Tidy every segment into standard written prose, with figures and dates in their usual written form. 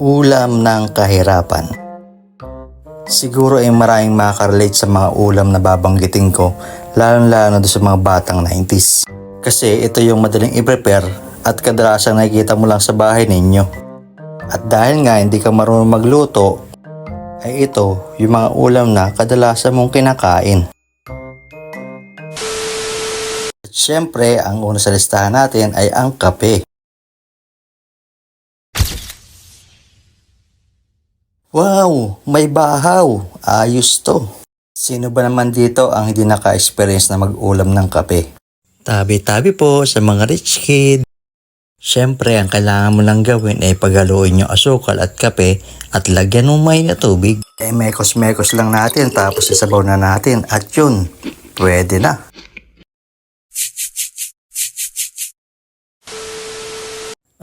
Ulam ng kahirapan. Siguro ay maraming makakarelate sa mga ulam na babanggitin ko, lalo-lalo sa mga batang 90s. Kasi ito yung madaling i-prepare at kadalasang nakikita mo lang sa bahay ninyo. At dahil nga hindi ka marunong magluto, ay ito yung mga ulam na kadalasan mong kinakain. At syempre, ang una sa listahan natin ay ang kape. Wow! May bahaw! Ayos to! Sino ba naman dito ang hindi naka-experience na mag-ulam ng kape? Tabi-tabi po sa mga rich kid. Siyempre, ang kailangan mo lang gawin ay paghaluin yung asukal at kape at lagyan mo may na tubig. Mekos-mekos lang natin tapos isabaw na natin at yun, pwede na.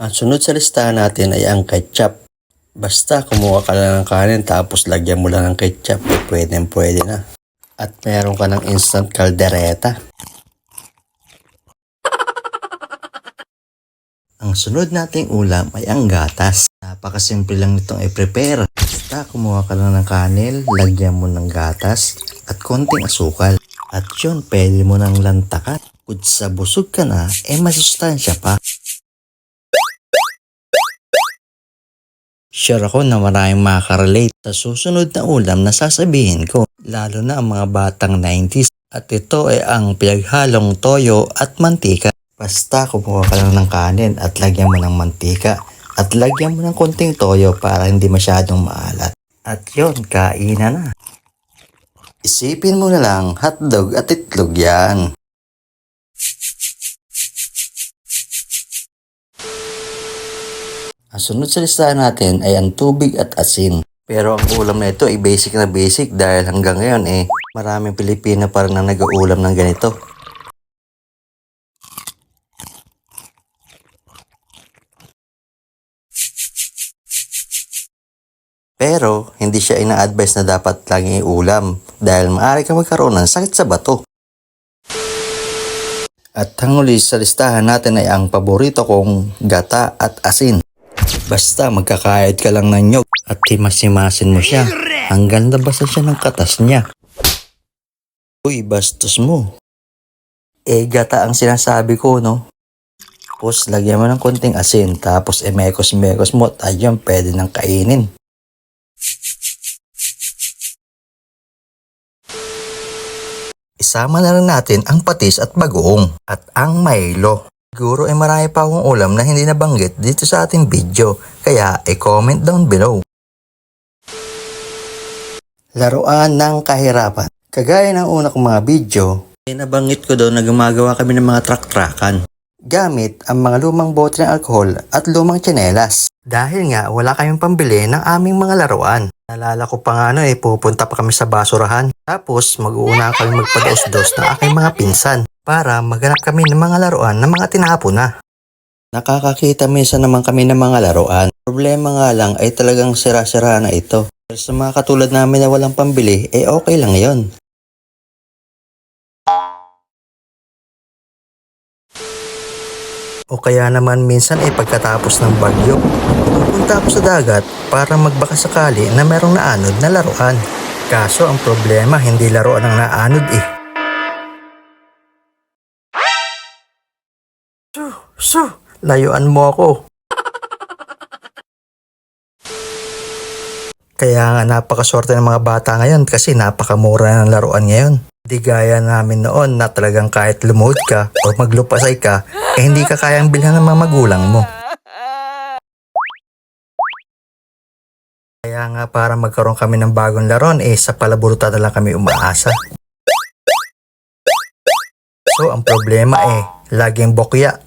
Ang sunod sa listahan natin ay ang ketchup. Basta kumuha ka lang ng kanin tapos lagyan mo lang ng ketchup, pwede na. At meron ka ng instant caldereta. Ang sunod nating ulam ay ang gatas. Napakasimple lang nitong i-prepare. Basta kumuha ka lang ng kanin, lagyan mo ng gatas at konting asukal. At yun, pwede mo nang lantakan. Kung sa busog ka na, masustansya pa. Sure ako na maraming makakarelate sa susunod na ulam na sasabihin ko, lalo na ang mga batang 90s. At ito ay ang pinaghalong toyo at mantika. Basta kumuha ka lang ng kanin at lagyan mo ng mantika at lagyan mo ng konting toyo para hindi masyadong maalat. At yun, kainan na. Isipin mo na lang, hotdog at itlog yan. Ang sunod sa listahan natin ay ang tubig at asin. Pero ang ulam na ito ay basic na basic dahil hanggang ngayon maraming Pilipino pa rin na nag-uulam ng ganito. Pero hindi siya ina-advise na dapat laging iulam dahil maaari ka magkaroon ng sakit sa bato. At ang huli sa listahan natin ay ang paborito kong gata at asin. Basta magkakayod ka lang ng nyog at himas-himasin mo siya hanggang nabasan siya ng katas niya. Uy, bastos mo. Gata ang sinasabi ko, no? Tapos lagyan mo ng konting asin tapos mekos-mekos mo at ayun, pwede nang kainin. Isama na lang natin ang patis at bagoong at ang Milo. Siguro ay marami pa akong ulam na hindi nabanggit dito sa ating video, kaya comment down below. Laruan ng kahirapan. Kagaya ng una kong mga video, nabanggit ko doon na gumagawa kami ng mga truck-truckan gamit ang mga lumang bote ng alcohol at lumang tsinelas. Dahil nga wala kaming pambili ng aming mga laruan. Nalala ko pa nga pupunta pa kami sa basurahan. Tapos mag-uuna kami magpadaos-dos ng aking mga pinsan para maghanap kami ng mga laruan na mga tinapon na. Nakakakita minsan naman kami ng mga laruan. Problema nga lang ay talagang sira-sira na ito. Pero sa mga katulad namin na walang pambili, okay lang yon. O kaya naman minsan pagkatapos ng bagyo, pupunta ako sa dagat para magbaka sakali na merong naanod na laruan. Kaso ang problema, hindi laruan ang naanod layuan mo ako. Kaya nga napakaswerte ng mga bata ngayon kasi napakamura ng laruan ngayon. Di gaya namin noon na talagang kahit lumuhod ka o maglupasay ka, hindi ka kayang bilhan ng mga magulang mo. Kaya nga para magkaroon kami ng bagong laruan sa palaburutan na lang kami umaasa. So ang problema laging bokya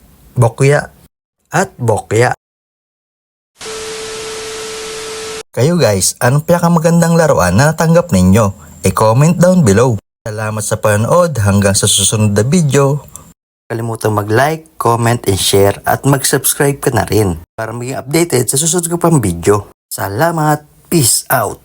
at bokya. Kayo guys, anong pinakamagandang laruan na natanggap ninyo? Comment down below. Salamat sa panonood, hanggang sa susunod na video. Kalimutan mag-like, comment, and share at mag-subscribe ka na rin para maging updated sa susunod ko pang video. Salamat! Peace out!